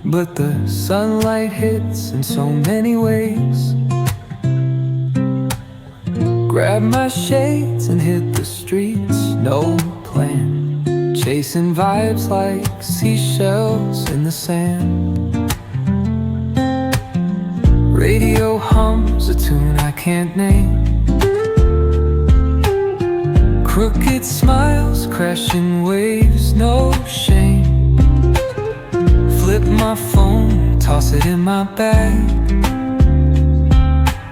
but the sunlight hits in so many ways. Grab my shades and hit the streets, no plan, chasing vibes like seashells in the sand. Radio hums a tune I can't name. Crooked smiles, crashing waves, no shame. Flip my phone, toss it in my bag.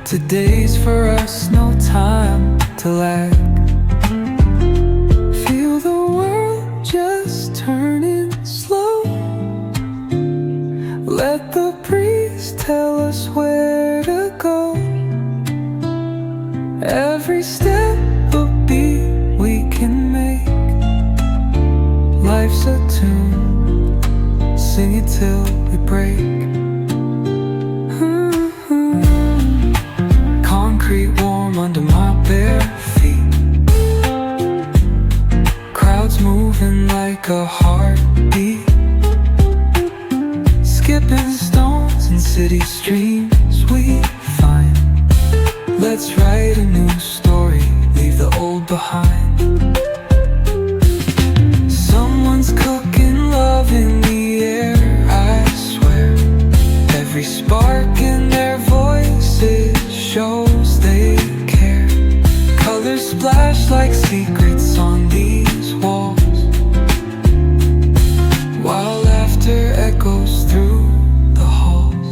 Today's for us, no time to lag. Feel the world just turning slow. Let the breeze tell us where to go. Every step a beat we can make. Life's a tune, sing it till we break. Concrete warm under my bare feet. Crowds moving like a heartbeat. Skipping stones in city streams we find. Let's write a new story, leave the old behind. Someone's cooking love in the air, I swear. Every spark in their voices shows they care. Colors splash like secrets on these walls, while laughter echoes through the halls.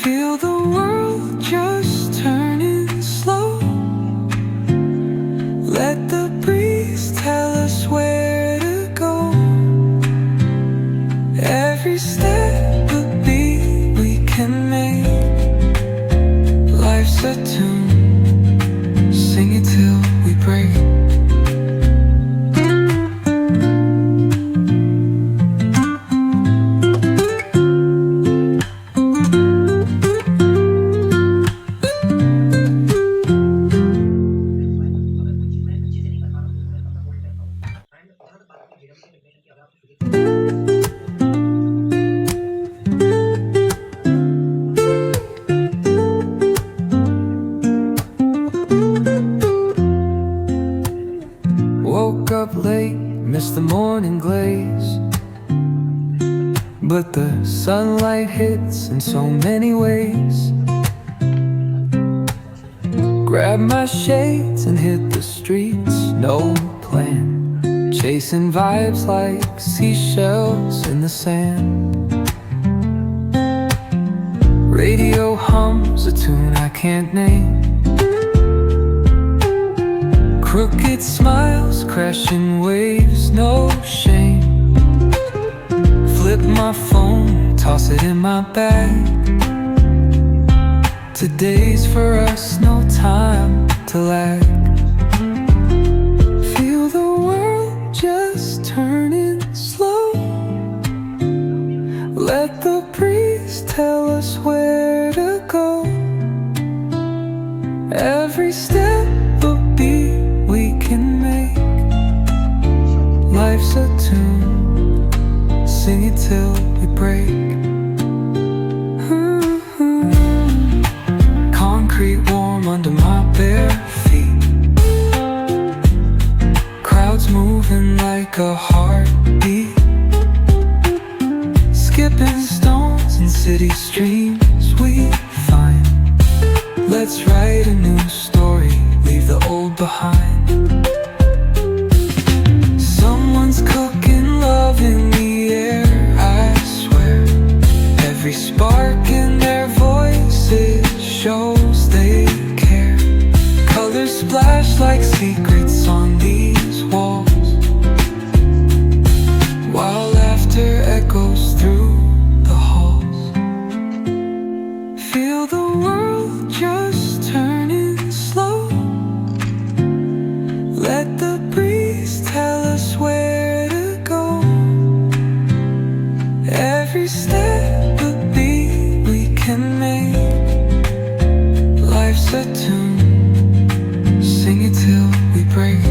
Feel the world just turning slow. Let the breeze tell us where to go. Every step a beat we can make. Life's a tune, sing it till we break. Woke up late, missed the morning glaze, but the sunlight hits in so many ways. Grab my shades and hit the streets, no plan, chasing vibes like seashells in the sand. Radio hums a tune I can't name. Crooked smiles, crashing waves, no shame. Flip my phone, toss it in my bag. Today's for us, no time to lag. Feel the world just turning slow. Let the breeze tell us where to go. Every step a beat we can make. Life's a tune, sing it till we break. Concrete warm under my bare feet. Crowds moving like a heartbeat. Skipping stones in city streams we find. Let's write a new story, leave the old behind. Someone's cooking love in the air, I swear. Every spark in their voices shows they care. Colors splash like secrets on these walls, while laughter echoes through the halls. Feel the world just turning slow. Let the breeze tell us where to go. Every step a beat we can make. Life's a tune, sing it till we break.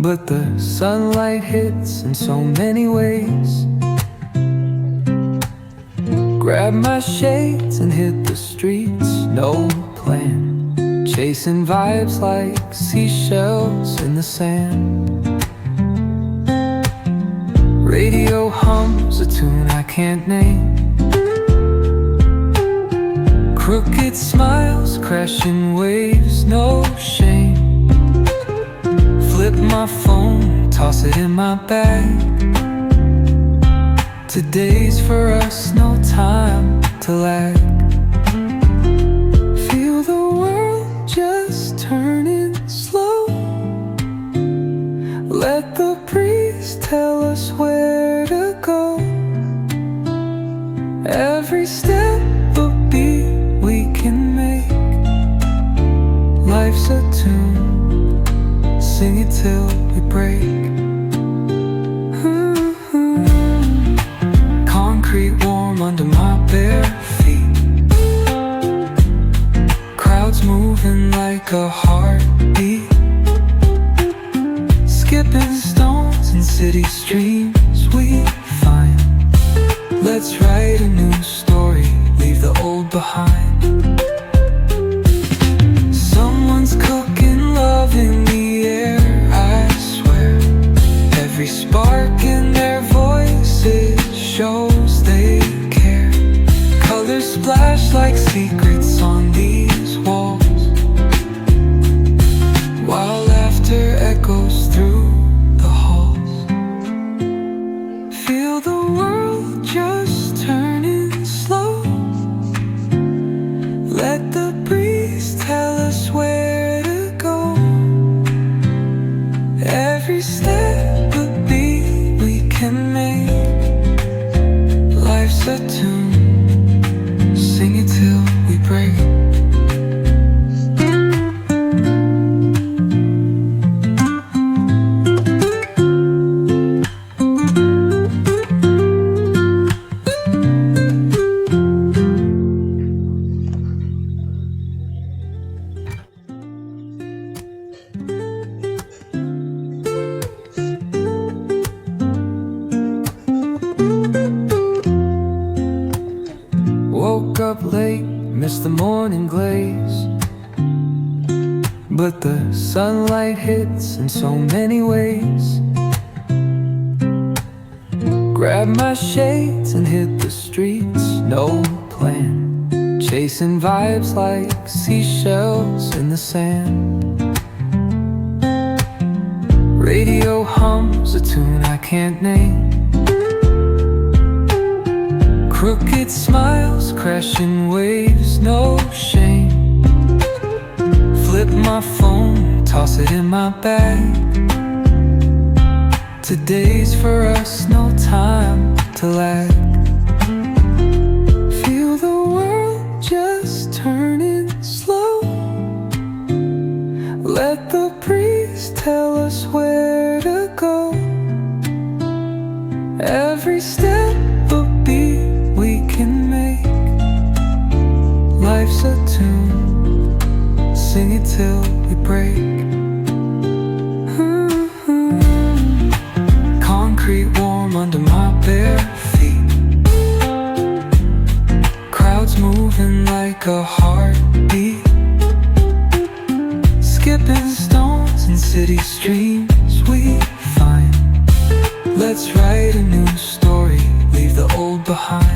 but the sunlight hits in so many ways. Grab my shades and hit the streets, no plan, chasing vibes like seashells in the sand. Radio hums a tune I can't name. Crooked smiles, crashing waves, no shame. Flip my phone, toss it in my bag. Today's for us, no time to lag. Feel the world just turning slow. Let the breeze tell us where to go. Every step a beat we can make. Life's a tune, sing it till we break. Concrete warm under my bare feet. Crowds moving like a heartbeat. Skipping stones in city streams we find. Let's write a new story, leave the old behind. Someone's cooking love in the air, I swear. Every spark in their voices shows they care. Colors splash like secrets on these walls, while laughter echoes through the halls. Feel the world just turning slow. Let the breeze tell us where to go. Every step a beat we can make. Life's a tune, sing it till we break. Woke up late, missed the morning glaze, but the sunlight hits in so many ways. Grab my shades and hit the streets, no plan, chasing vibes like seashells in the sand. Radio hums a tune I can't name. Crooked smiles, crashing waves, no shame. Flip my phone, toss it in my bag. Today's for us, no time to lag. Feel the world just turning slow. Let the breeze tell us where to go. Every step a beat we can make. Life's a tune, sing it till we break. Concrete warm under my bare feet. Crowds moving like a heartbeat. Skipping stones in city streams we find. Let's write a new story, leave the old behind.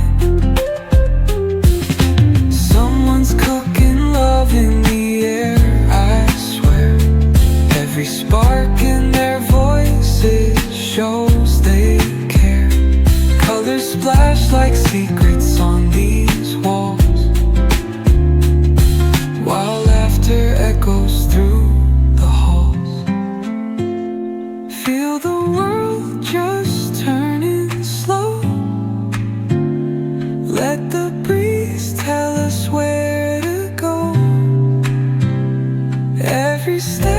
Someone's cooking love in the air, I swear. Every spark in their voices shows they care. Colors splash like secrets on these walls, while laughter echoes through the halls. Feel the world just turning slow. Let the breeze tell us where to go. Every step